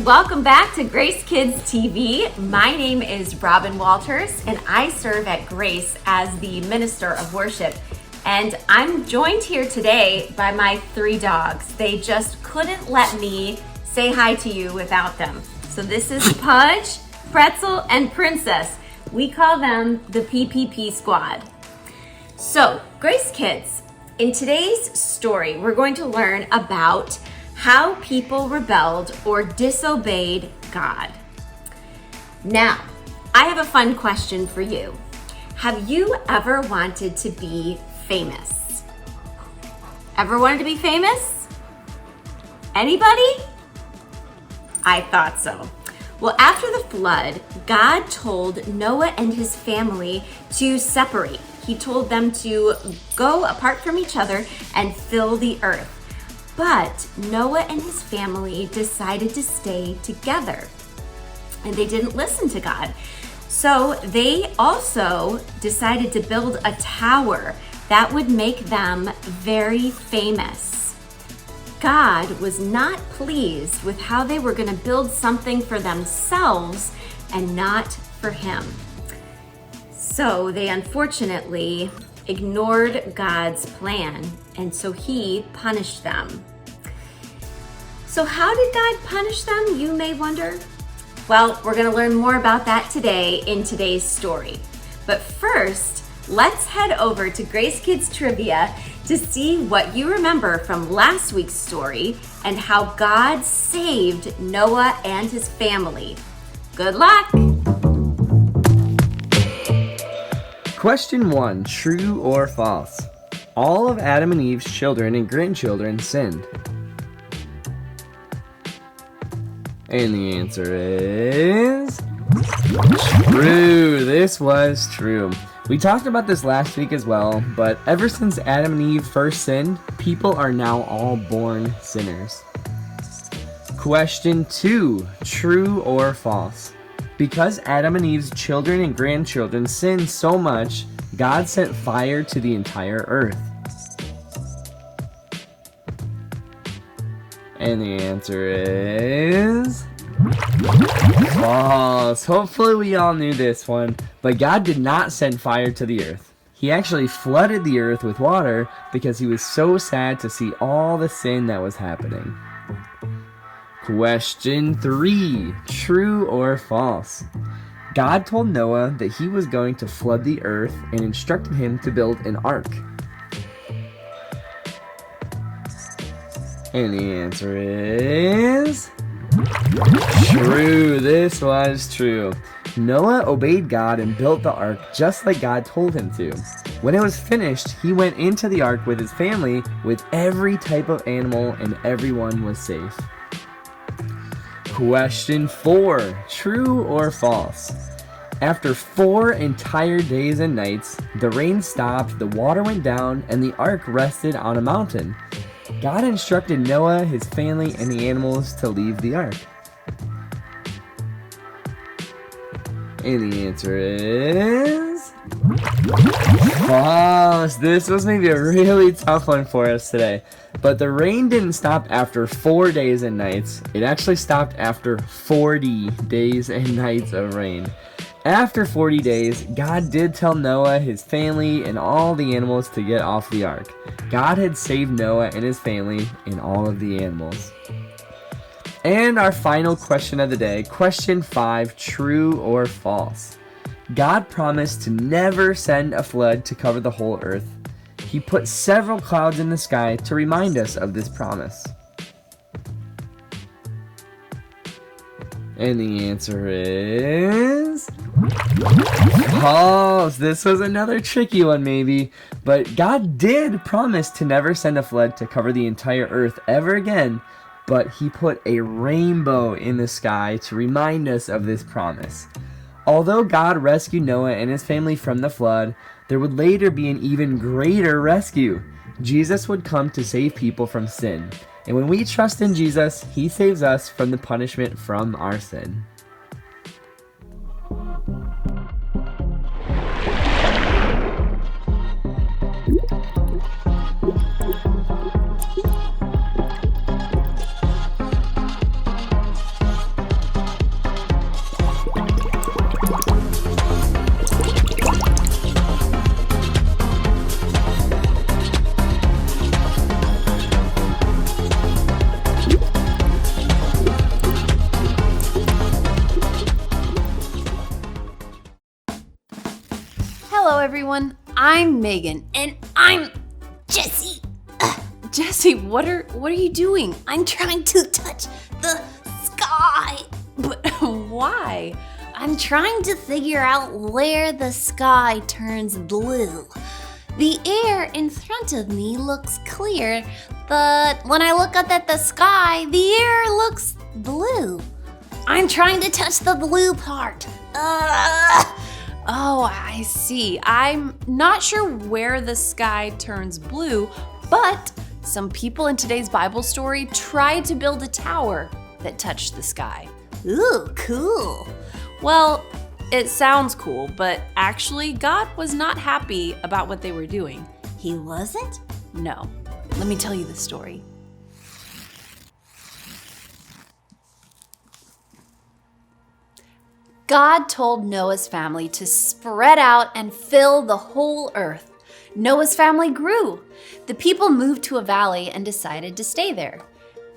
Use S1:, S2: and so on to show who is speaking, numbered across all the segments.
S1: welcome back to Grace Kids TV. My name is Robin Walters, and I serve at Grace as the Minister of Worship. And I'm joined here today by my 3 dogs. They just couldn't let me say hi to you without them. So this is Pudge, Pretzel, and Princess. We call them the PPP Squad. So, Grace Kids, in today's story, we're going to learn about how people rebelled or disobeyed God. Now, I have a fun question for you. Have you ever wanted to be famous? Ever wanted to be famous? Anybody? I thought so. Well, after the flood, God told Noah and his family to separate. He told them to go apart from each other and fill the earth. But Noah and his family decided to stay together, and they didn't listen to God. So they also decided to build a tower that would make them very famous. God was not pleased with how they were going to build something for themselves and not for him. So they unfortunately ignored God's plan, and so he punished them. So how did God punish them, you may wonder? Well, we're going to learn more about that today in today's story. But first, let's head over to Grace Kids Trivia to see what you remember from last week's story and how God saved Noah and his family. Good luck!
S2: Question 1, true or false? All of Adam and Eve's children and grandchildren sinned. And the answer is true. This was true. We talked about this last week as well, but ever since Adam and Eve first sinned, people are now all born sinners. Question 2, true or false? Because Adam and Eve's children and grandchildren sinned so much, God sent fire to the entire earth. And the answer is false. Hopefully we all knew this one, but God did not send fire to the earth. He actually flooded the earth with water because he was so sad to see all the sin that was happening. Question 3, true or false? God told Noah that he was going to flood the earth and instructed him to build an ark. And the answer is true. This was true. Noah obeyed God and built the ark just like God told him to. When it was finished, he went into the ark with his family with every type of animal, and everyone was safe. Question 4, true or false? After 4 entire days and nights, the rain stopped, the water went down, and the ark rested on a mountain. God instructed Noah, his family, and the animals to leave the ark. And the answer is false. This was maybe a really tough one for us today. But the rain didn't stop after 4 days and nights. It actually stopped after 40 days and nights of rain. After 40 days, God did tell Noah, his family, and all the animals to get off the ark. God had saved Noah and his family and all of the animals. And our final question of the day, question 5, true or false? God promised to never send a flood to cover the whole earth. He put several clouds in the sky to remind us of this promise. And the answer is false. This was another tricky one maybe, but God did promise to never send a flood to cover the entire earth ever again, but he put a rainbow in the sky to remind us of this promise. Although God rescued Noah and his family from the flood, there would later be an even greater rescue. Jesus would come to save people from sin. And when we trust in Jesus, he saves us from the punishment from our sin.
S3: I'm Megan. And I'm Jessie. Jessie, what are you doing? I'm trying to touch the sky. But why? I'm trying to figure out where the sky turns blue. The air in front of me looks clear, but when I look up at the sky, the air looks blue. I'm trying to touch the blue part. Oh, I see. I'm not sure where the sky turns blue, but some people in today's Bible story tried to build a tower that touched the sky.
S1: Ooh, cool.
S3: Well, it sounds cool, but actually God was not happy about what they were doing.
S1: He wasn't?
S3: No. Let me tell you the story. God told Noah's family to spread out and fill the whole earth. Noah's family grew. The people moved to a valley and decided to stay there.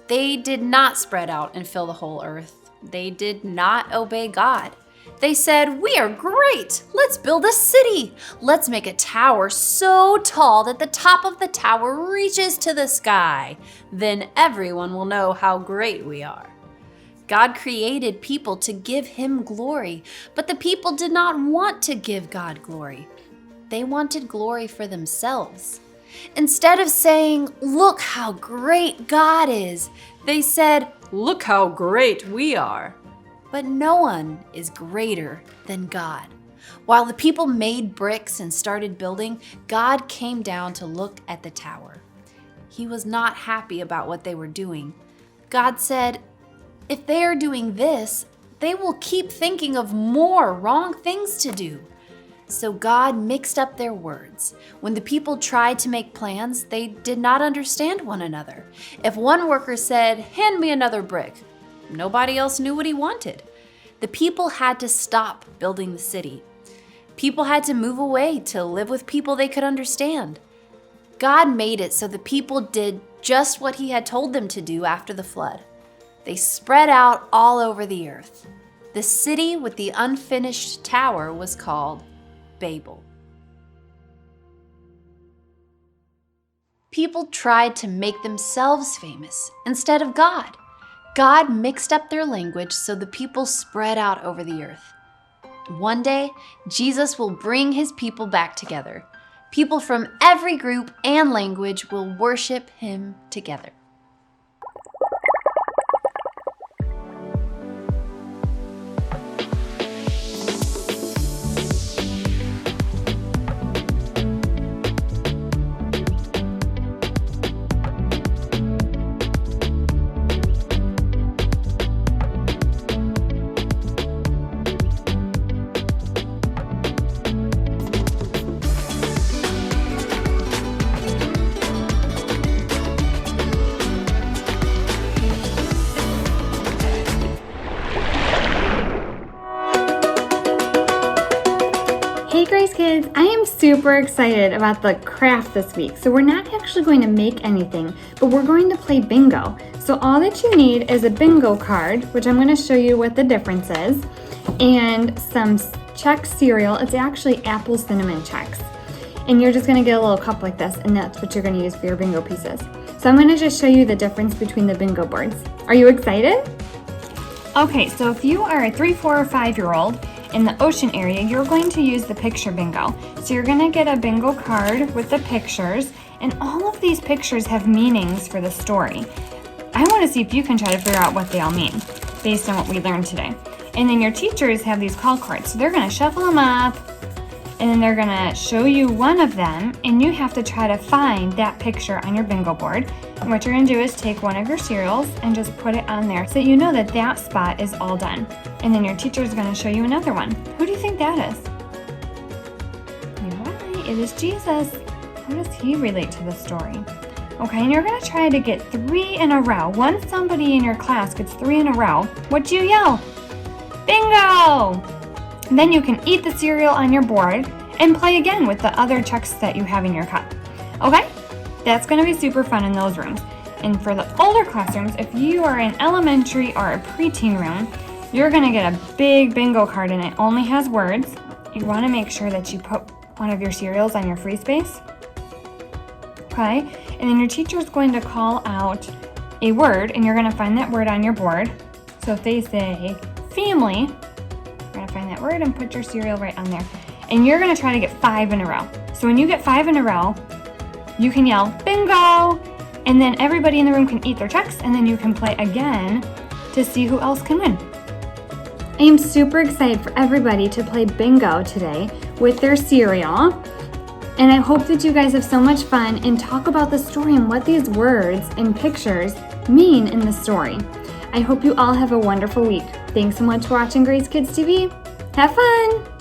S3: They did not spread out and fill the whole earth. They did not obey God. They said, "We are great. Let's build a city. Let's make a tower so tall that the top of the tower reaches to the sky. Then everyone will know how great we are." God created people to give him glory, but the people did not want to give God glory. They wanted glory for themselves. Instead of saying, "Look how great God is," they said, "Look how great we are." But no one is greater than God. While the people made bricks and started building, God came down to look at the tower. He was not happy about what they were doing. God said, "If they are doing this, they will keep thinking of more wrong things to do." So God mixed up their words. When the people tried to make plans, they did not understand one another. If one worker said, "Hand me another brick," nobody else knew what he wanted. The people had to stop building the city. People had to move away to live with people they could understand. God made it so the people did just what he had told them to do after the flood. They spread out all over the earth. The city with the unfinished tower was called Babel. People tried to make themselves famous instead of God. God mixed up their language so the people spread out over the earth. One day, Jesus will bring his people back together. People from every group and language will worship him together.
S4: Hey Grace Kids, I am super excited about the craft this week. So we're not actually going to make anything, but we're going to play bingo. So all that you need is a bingo card, which I'm going to show you what the difference is, and some Chex cereal. It's actually apple cinnamon Chex. And you're just going to get a little cup like this, and that's what you're going to use for your bingo pieces. So I'm going to just show you the difference between the bingo boards. Are you excited? Okay, so if you are a 3, 4, or 5-year-old, in the ocean area, you're going to use the picture bingo. So you're going to get a bingo card with the pictures, and all of these pictures have meanings for the story. I want to see if you can try to figure out what they all mean based on what we learned today. And then your teachers have these call cards. So they're going to shuffle them up, and then they're going to show you one of them, and you have to try to find that picture on your bingo board. And what you're going to do is take one of your cereals and just put it on there so that you know that that spot is all done. And then your teacher is going to show you another one. Who do you think that is? You're right, it is Jesus. How does he relate to the story? Okay, and you're going to try to get 3 in a row. Once somebody in your class gets 3 in a row, what do you yell? Bingo! And then you can eat the cereal on your board and play again with the other Chex that you have in your cup. Okay? That's going to be super fun in those rooms. And for the older classrooms, if you are in elementary or a preteen room, you're going to get a big bingo card and it only has words. You want to make sure that you put one of your cereals on your free space. Okay, and then your teacher is going to call out a word, and you're going to find that word on your board. So if they say family, you're going to find that word and put your cereal right on there. And you're going to try to get 5 in a row. So when you get 5 in a row, you can yell bingo, and then everybody in the room can eat their checks, and then you can play again to see who else can win. I am super excited for everybody to play bingo today with their cereal. And I hope that you guys have so much fun and talk about the story and what these words and pictures mean in the story. I hope you all have a wonderful week. Thanks so much for watching Grace Kids TV. Have fun!